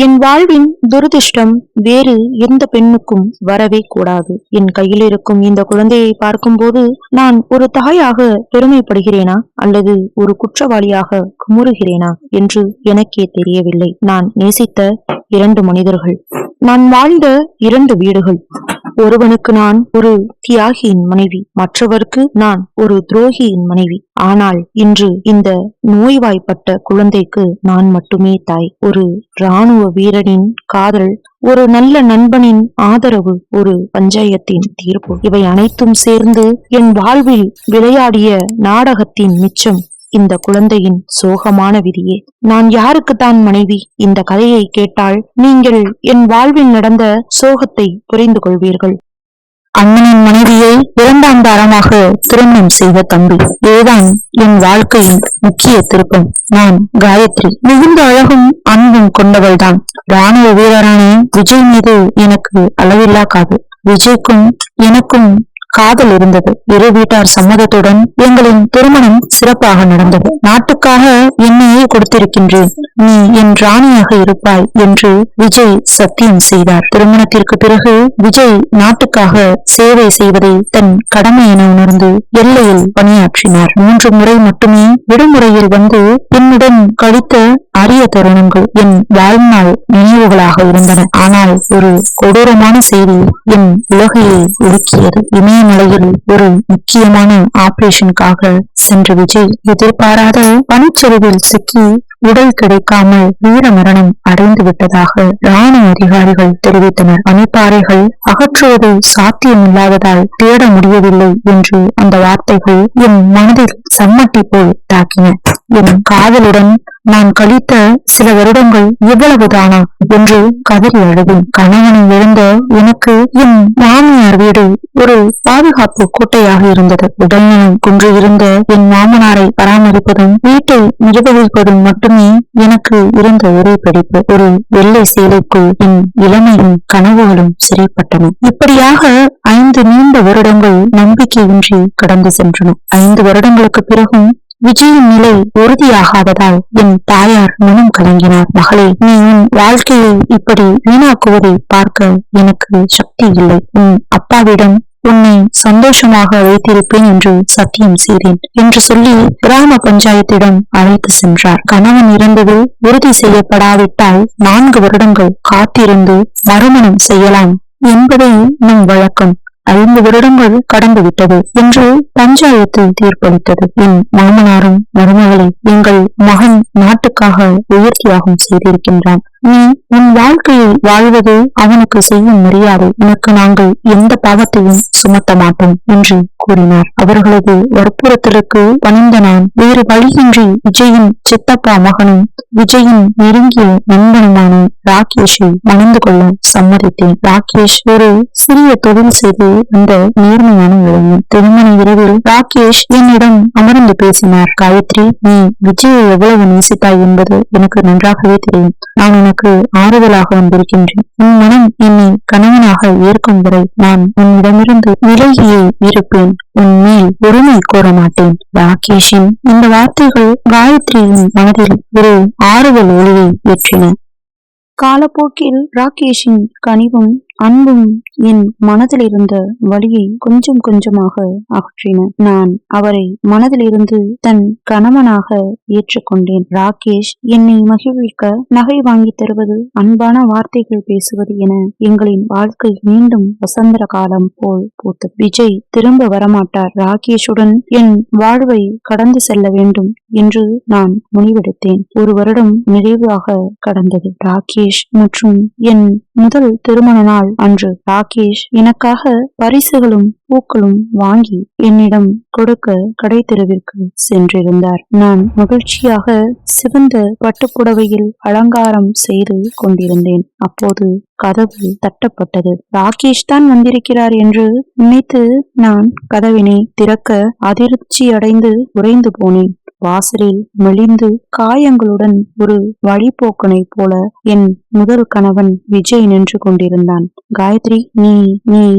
என் வாழ்வின் துரதிர்ஷ்டம் வேறு எந்த பெண்ணுக்கும் வரவே கூடாது. என் கையில் இருக்கும் இந்த குழந்தையை பார்க்கும்போது நான் ஒரு தாயாக பெருமைப்படுகிறேனா அல்லது ஒரு குற்றவாளியாக குமுறுகிறேனா என்று எனக்கே தெரியவில்லை. நான் நேசித்த 2 மனிதர்கள், நான் வாழ்ந்த 2 வீடுகள். ஒருவனுக்கு நான் ஒரு தியாகியின் மனைவி, மற்றவருக்கு நான் ஒரு துரோகியின் மனைவி. ஆனால் இன்று இந்த நோய்வாய்ப்பட்ட குழந்தைக்கு நான் மட்டுமே தாய். ஒரு இராணுவ வீரனின் காதல், ஒரு நல்ல நண்பனின் ஆதரவு, ஒரு பஞ்சாயத்தின் தீர்ப்பு, இவை அனைத்தும் சேர்ந்து என் வாழ்வில் விளையாடிய நாடகத்தின் மிச்சம் இந்த குழந்தையின் சோகமான விதியே. நான் யாருக்குத்தான் மனைவி? இந்த கதையை கேட்டால் நீங்கள் என் வாழ்வில் நடந்த சோகத்தை புரிந்து கொள்வீர்கள். அண்ணனின் மனைவியை 2ஆம் தாரமாக திருமணம் செய்த தம்பி. இதுதான் என் வாழ்க்கையின் முக்கிய திருப்பம். நான் காயத்ரி. மிகுந்த அழகும் அன்பும் கொண்டவள்தான். இராணுவ வீரரான விஜய் மீது எனக்கு அளவில்லா காதல். விஜய்க்கும் எனக்கும் காதல் இருந்தது. இரு வீட்டார் சம்மதத்துடன் எங்களின் திருமணம் சிறப்பாக நடந்தது. நாட்டுக்காக என்னையே கொடுத்திருக்கின்றேன், நீ என் ராணியாக இருப்பாய் என்று விஜய் சத்தியம் செய்தார். திருமணத்திற்கு பிறகு விஜய் நாட்டுக்காக சேவை செய்வதை தன் கடமை என உணர்ந்து எல்லையில் பணியாற்றினார். 3 முறை மட்டுமே விடுமுறையில் வந்து என்னுடன் கழித்த அரிய தருணங்கள் என் வாழ்நாள் நினைவுகளாக இருந்தன. ஆனால் ஒரு கொடூரமான செய்தி என் உலகையை உலுக்கியது. இமயமலையில் ஒரு முக்கியமான ஆபரேஷனுக்காக சென்ற விஜய் எதிர்பாராத பனிச்சரிவில் சிக்கி உடல் கிடைக்காமல் வீர மரணம் அடைந்து விட்டதாக இராணுவ அதிகாரிகள் தெரிவித்தனர். பனிப்பாறைகள் அகற்றுவது சாத்தியமில்லாததால் தேட முடியவில்லை என்று அந்த வார்த்தைகள் என் மனதில் சம்மட்டி போல் தாக்கின. என் காதலுடன் நான் கழித்த சில வருடங்கள் எவ்வளவுதானா என்று கதறி அழுதேன். கணவனை இழந்த எனக்கு என் மாமியார் வீடு ஒரு பாதுகாப்பு கோட்டையாக இருந்தது. உடல்நலம் குன்றியிருந்த என் மாமனாரை பராமரிப்பதும் வீட்டை நிர்வகிப்பதும் மட்டுமே எனக்கு இருந்த ஒரே படிப்பு. ஒரு வெள்ளை சேலைக்குள் என் இளமையும் கனவுகளும் சிறைப்பட்டன. இப்படியாக 5 நீண்ட வருடங்கள் நம்பிக்கையின்றி கடந்து சென்றன. 5 வருடங்களுக்கு பிறகும் விஜயின் நிலை உறுதியாகாததால் என் தாயார் மனம் கலங்கினார். மகளே, நீ உன் வாழ்க்கையை இப்படி வீணாக்குவதை பார்க்க எனக்கு சக்தி இல்லை. உன் அப்பாவிடம் உன்னை சந்தோஷமாக வைத்திருப்பேன் என்று சத்தியம் செய்தேன் என்று சொல்லி கிராம பஞ்சாயத்திடம் அழைத்து சென்றார். கணவன் இறந்தது உறுதி செய்யப்படாவிட்டால் 4 வருடங்கள் காத்திருந்து மறுமணம் செய்யலாம் என்பதே நம் வழக்கம். 5 வருடங்கள் கடந்து விட்டது என்று பஞ்சாயத்து தீர்ப்பளித்தது. என் மாமனாரும் மருமகளே, எங்கள் மகன் நாட்டுக்காக உயிர் தியாகம் செய்திருக்கின்றான். நீ உன் வாழ்க்கையை வாழ்வது அவனுக்கு செய்யும் மரியாதை. உனக்கு நாங்கள் எந்த பாவத்தையும் சுமத்த மாட்டோம் என்று கூறினார். அவர்களது வற்புறுத்தலுக்கு பணிந்த நான் வேறு வழியின்றி விஜயின் சித்தப்பா மகனும் விஜயின் நெருங்கிய நண்பனுமான ராகேஷை மணந்து கொள்ள சம்மதித்தேன். ராகேஷ் ஒரு சிறிய தொழில் செய்து அந்த நேர்மையான இளைஞன். திருமண இரவில் ராகேஷ் என்னிடம் அமர்ந்து பேசினார். காயத்ரி, நீ விஜயை எவ்வளவு நேசித்தாய் என்பது எனக்கு நன்றாகவே தெரியும். நான் உனக்கு ஆறுதலாக வந்திருக்கின்றேன். உன் மனம் என்னை கணவனாக ஏற்கும் வரை நான் உன்னிடமிருந்து விலகியே இருப்பேன். உன் மேல் உரிமை கோர மாட்டேன். ராகேஷின் இந்த வார்த்தைகள் காயத்ரியின் மனதில் ஒரு ஆறுதல் ஒளியை ஏற்றின. காலப்போக்கில் ராகேஷின் கனிவும் அன்பும் என் மனதில் இருந்த வலியை கொஞ்சம் கொஞ்சமாக அகற்றின. நான் அவரை மனதிலிருந்து தன் கணவனாக ஏற்றுக்கொண்டேன். ராகேஷ் என்னை மகிழ்விக்க நகை வாங்கி தருவது, அன்பான வார்த்தைகள் பேசுவது என எங்களின் வாழ்க்கை மீண்டும் வசந்தர காலம் போல் பூத்தது. விஜய் திரும்ப வரமாட்டார். ராகேஷுடன் என் வாழ்வை கடந்து செல்ல வேண்டும் என்று நான் முடிவெடுத்தேன். 1 வருடம் நிறைவாக கடந்தது. ராகேஷ் மற்றும் என் முதல் திருமண நாள் அன்று ராகேஷ் எனக்காக பரிசுகளும் பூக்களும் வாங்கி என்னிடம் கொடுக்க கடை தெருவிற்கு சென்றிருந்தார். நான் மகிழ்ச்சியாக சிவந்த பட்டுப்புடவையில் அலங்காரம் செய்து கொண்டிருந்தேன். அப்போது கதவு தட்டப்பட்டது. ராகேஷ் தான் வந்திருக்கிறார் என்று நினைத்து நான் கதவினை திறக்க அதிர்ச்சியடைந்து உறைந்து போனேன். வாசலில் மெலிந்து காயங்களுடன் ஒரு வழிபோக்கனை போல என் முதல் கணவன் விஜய் நின்று கொண்டிருந்தான். காயத்ரி, நீ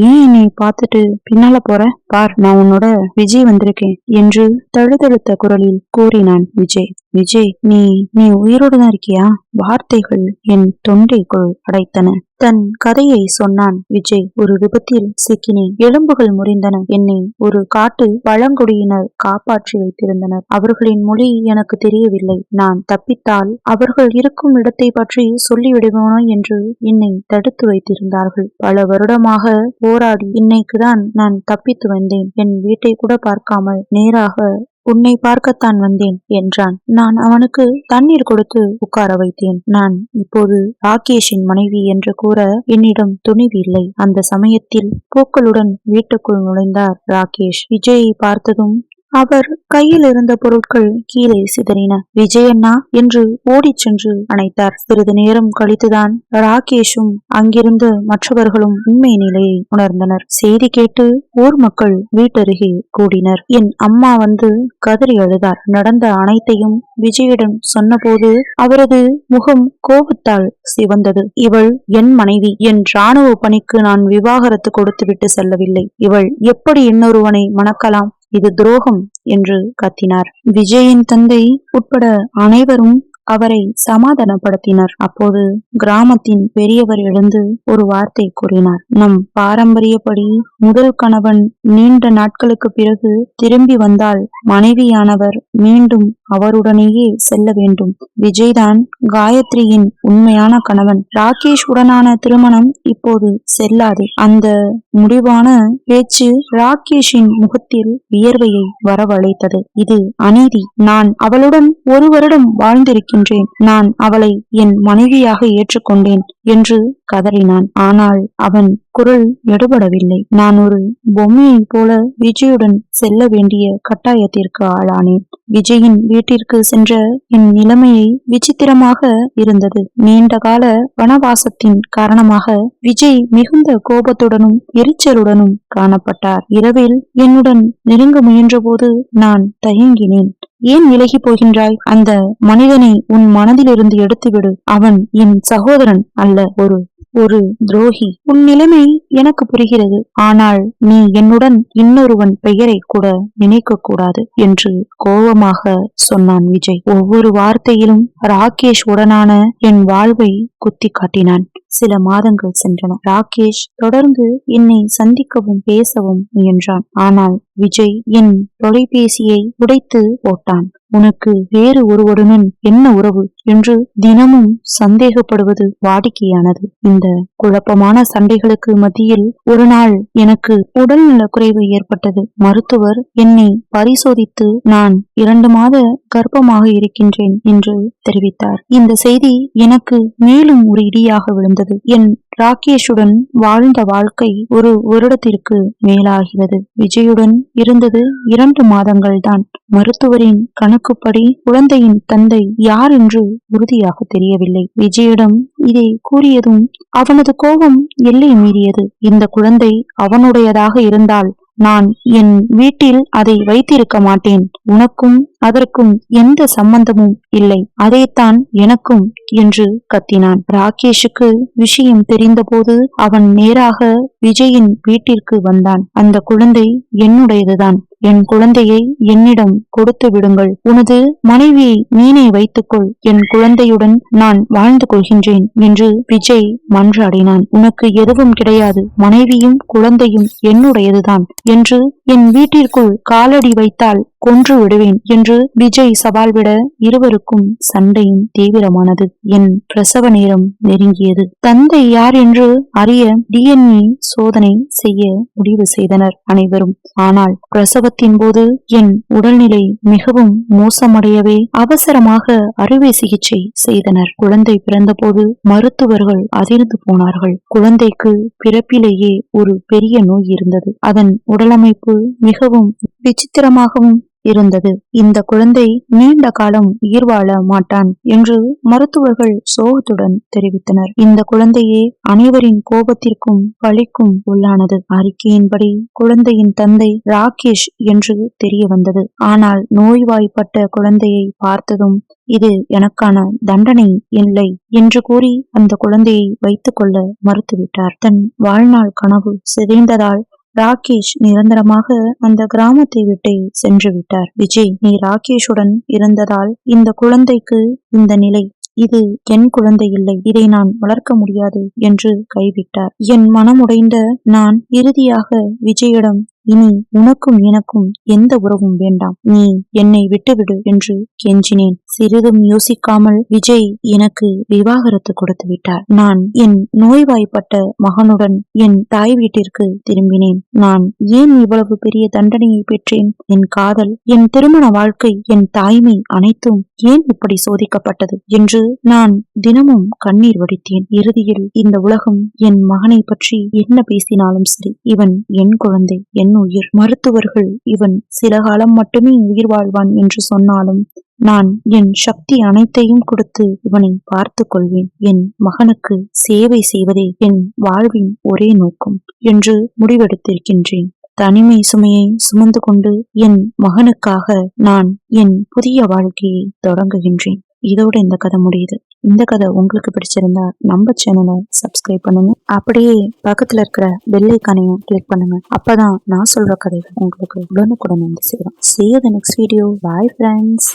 ஏன் என்னை பார்த்துட்டு பின்னால போற? பார், நான் உன்னோட விஜய் வந்திருக்கேன் என்று தழுதழுத்த குரலில் கூறினான் விஜய். விஜய், நீ நீ உயிரோடு தான் இருக்கியா? வார்த்தைகள் என் தொண்டைக்குள் அடைத்தன. தன் கதையை சொன்னான் விஜய். ஒரு விபத்தில் சிக்கினேன். எலும்புகள் முறிந்தன. என்னை ஒரு காட்டு பழங்குடியினர் காப்பாற்றி வைத்திருந்தனர். அவர்களின் மொழி எனக்கு தெரியவில்லை. நான் தப்பித்தால் அவர்கள் இருக்கும் இடத்தை பற்றி சொல்லிவிடுவேனோ என்று என்னை தடுத்து வைத்திருந்தார்கள். பல வருடமாக போராடி இன்னைக்குதான் நான் தப்பித்து வந்தேன். என் வீட்டை கூட பார்க்காமல் நேராக உன்னை பார்க்கத்தான் வந்தேன் என்றான். நான் அவனுக்கு தண்ணீர் கொடுத்து உட்கார வைத்தேன். நான் இப்போது ராகேஷின் மனைவி என்று கூற என்னிடம் துணிவு இல்லை. அந்த சமயத்தில் பூக்களுடன் வீட்டுக்குள் நுழைந்தார் ராகேஷ். விஜயை பார்த்ததும் அவர் கையில் இருந்த பொருட்கள் கீழே சிதறின. விஜயண்ணா என்று ஓடிச் சென்று அணைத்தார். சிறிது நேரம் கழித்துதான் ராகேஷும் அங்கிருந்த மற்றவர்களும் உண்மை நிலையை உணர்ந்தனர். செய்தி கேட்டு ஊர் மக்கள் வீட்டருகே கூடினர். என் அம்மா வந்து கதறி அழுதார். நடந்த அனைத்தையும் விஜயிடம் சொன்னபோது அவரது முகம் கோபத்தால் சிவந்தது. இவள் என் மனைவி. என் ராணுவ பணிக்கு நான் விவாகரத்து கொடுத்துவிட்டு செல்லவில்லை. இவள் எப்படி இன்னொருவனை மணக்கலாம்? இது துரோகம் என்று கத்தினார். விஜயின் தந்தை உட்பட அனைவரும் அவரை சமாதானப்படுத்தினர். அப்போது கிராமத்தின் பெரியவர் எழுந்து ஒரு வார்த்தை கூறினார். நம் பாரம்பரியப்படி முதல் கணவன் நீண்ட நாட்களுக்கு பிறகு திரும்பி வந்தால் மனைவியானவர் மீண்டும் அவருடனேயே செல்ல வேண்டும். விஜய்தான் காயத்ரியின் உண்மையான கணவன். ராகேஷ் உடனான திருமணம் இப்போது செல்லாது. அந்த முடிவான பேச்சு ராகேஷின் முகத்தில் வியர்வையை வரவழைத்தது. இது அநீதி. நான் அவளுடன் ஒரு வருடம் வாழ்ந்திருக்கிறேன். நான் அவளை என் மனைவியாக ஏற்றுக்கொண்டேன் என்று கதறினான். ஆனால் அவன் குரல் எடுபடவில்லை. நான் ஒரு பொம்மையை போல விஜயுடன் செல்ல வேண்டிய கட்டாயத்திற்கு ஆளானேன். விஜயின் வீட்டிற்கு சென்ற என் நிலைமையை விசித்திரமாக இருந்தது. நீண்ட கால வனவாசத்தின் காரணமாக விஜய் மிகுந்த கோபத்துடனும் எரிச்சலுடனும் காணப்பட்டார். இரவில் என்னுடன் நெருங்க முயன்றபோது நான் தயங்கினேன். ஏன் விலகி போகின்றாய்? அந்த மனிதனை உன் மனதிலிருந்து எடுத்துவிடு. அவன் என் சகோதரன் அல்ல, ஒரு துரோகி. உன் நிலைமை எனக்கு புரிகிறது. ஆனால் நீ என்னுடன் இன்னொருவன் பெயரை கூட நினைக்க கூடாது என்று கோபமாக சொன்னான் விஜய். ஒவ்வொரு வார்த்தையிலும் ராகேஷ் உடனான என் வாழ்வை குத்தி காட்டினான். சில மாதங்கள் சென்றன. ராகேஷ் தொடர்ந்து என்னை சந்திக்கவும் பேசவும் முயன்றான். ஆனால் விஜய் என் தொலைபேசியை உடைத்து போட்டான். உனக்கு வேறு ஒருவருடன் என்ன உறவு என்று தினமும் சந்தேகப்படுவது வாடிக்கையானது. இந்த குழப்பமான சண்டைகளுக்கு மத்தியில் ஒரு நாள் எனக்கு உடல்நல குறைவு ஏற்பட்டது. மருத்துவர் என்னை பரிசோதித்து நான் 2 மாத கர்ப்பமாக இருக்கின்றேன் என்று தெரிவித்தார். இந்த செய்தி எனக்கு மேலும் ஒரு இடியாக விழுந்தது. என் ராகேஷுடன் வாழ்ந்த வாழ்க்கை ஒரு வருடத்திற்கு மேலாகிறது. விஜயுடன் இருந்தது 2 மாதங்கள் தான். மருத்துவரின் கணக்குப்படி குழந்தையின் தந்தை யார் என்று உறுதியாக தெரியவில்லை. விஜயிடம் இதை கூறியதும் அவனது கோபம் எல்லை மீறியது. இந்த குழந்தை அவனுடையதாக இருந்தால் நான் என் வீட்டில் அதை வைத்திருக்க மாட்டேன். உனக்கும் அதற்கும் எந்த சம்பந்தமும் இல்லை. அதைத்தான் எனக்கும் என்று கத்தினான். ராகேஷுக்கு விஷயம் தெரிந்தபோது அவன் நேராக விஜயின் வீட்டிற்கு வந்தான். அந்த குழந்தை என்னுடையதுதான். என் குழந்தையை என்னிடம் கொடுத்து விடுங்கள். உனது மனைவியை நீனே வைத்துக்கொள். என் குழந்தையுடன் நான் வாழ்ந்து கொள்கின்றேன் என்று விஜய் மன்றாடினான். உனக்கு எதுவும் கிடையாது. மனைவியும் குழந்தையும் என்னுடையதுதான் என்று என் வீட்டிற்குள் காலடி வைத்தால் கொன்று விடுவேன் என்று விஜய் சவால் விட இருவருக்கும் சண்டையும் தீவிரமானது. என் பிரசவ நேரம் நெருங்கியது. தந்தை யார் என்று அறிய DNA சோதனை செய்ய முடிவு செய்தனர் அனைவரும். ஆனால் பிரசவத்தின் போது என் உடல்நிலை மிகவும் மோசமடையவே அவசரமாக அறுவை சிகிச்சை செய்தனர். குழந்தை பிறந்தபோது மருத்துவர்கள் அதிர்ந்து போனார்கள். குழந்தைக்கு பிறப்பிலேயே ஒரு பெரிய நோய் இருந்தது. அதன் உடலமைப்பு மிகவும் விசித்திரமாகவும் இருந்தது. இந்த குழந்தை நீண்ட காலம் உயிர் வாழ மாட்டான் என்று மருத்துவர்கள் சோகத்துடன் தெரிவித்தனர். இந்த குழந்தையே அனைவரின் கோபத்திற்கும் பழிக்கும் உள்ளானது. அறிக்கையின்படி குழந்தையின் தந்தை ராகேஷ் என்று தெரிய வந்தது. ஆனால் நோய்வாய்ப்பட்ட குழந்தையை பார்த்ததும் இது எனக்கான தண்டனை இல்லை என்று கூறி அந்த குழந்தையை வைத்துக் கொள்ள மறுத்துவிட்டார். தன் வாழ்நாள் கனவு சிதைந்ததால் ராகேஷ் நிரந்தரமாக அந்த கிராமத்தை விட்டு சென்று விட்டார். விஜய், நீ ராகேஷுடன் இருந்ததால் இந்த குழந்தைக்கு இந்த நிலை. இது என் குழந்தை இல்லை, இதை நான் வளர்க்க முடியாது என்று கைவிட்டார். என் மனமுடைந்த நான் இறுதியாக விஜயிடம், இனி உனக்கும் எனக்கும் எந்த உறவும் வேண்டாம், நீ என்னை விட்டுவிடு என்று கெஞ்சினேன். சிறிதும் யோசிக்காமல் விஜய் எனக்கு விவாகரத்து கொடுத்து விட்டார். நான் என் நோய்வாய்ப்பட்ட மகனுடன் என் தாய் வீட்டிற்கு திரும்பினேன். நான் ஏன் இவ்வளவு பெரிய தண்டனையை பெற்றேன்? என் காதல், என் திருமண வாழ்க்கை, என் தாய்மை அனைத்தும் ஏன் இப்படி சோதிக்கப்பட்டது என்று நான் தினமும் கண்ணீர் வடித்தேன். இறுதியில் இந்த உலகம் என் மகனை பற்றி என்ன பேசினாலும் சரி, இவன் என் குழந்தை, என் உயிர். மருத்துவர்கள் இவன் சில காலம் மட்டுமே உயிர் வாழ்வான் என்று சொன்னாலும் நான் என் சக்தி அனைத்தையும் கொடுத்து இவனை பார்த்து கொள்வேன். என் மகனுக்கு சேவை செய்வதே என் வாழ்வின் ஒரே நோக்கம் என்று முடிவெடுத்திருக்கின்றேன். தனிமை சுமையை சுமந்து கொண்டு என் மகனுக்காக நான் என் புதிய வாழ்க்கையை தொடங்குகின்றேன். இதோட இந்த கதை முடியுது. இந்த கதை உங்களுக்கு பிடிச்சிருந்தா நம்ம சேனலை சப்ஸ்கிரைப் பண்ணுங்க. அப்படியே பக்கத்துல இருக்கிற பெல் ஐகானையும் கிளிக் பண்ணுங்க. அப்பதான் நான் சொல்ற கதைகள் உங்களுக்கு உடனுக்குடன் வந்து சேரும். See you the next video. Bye friends.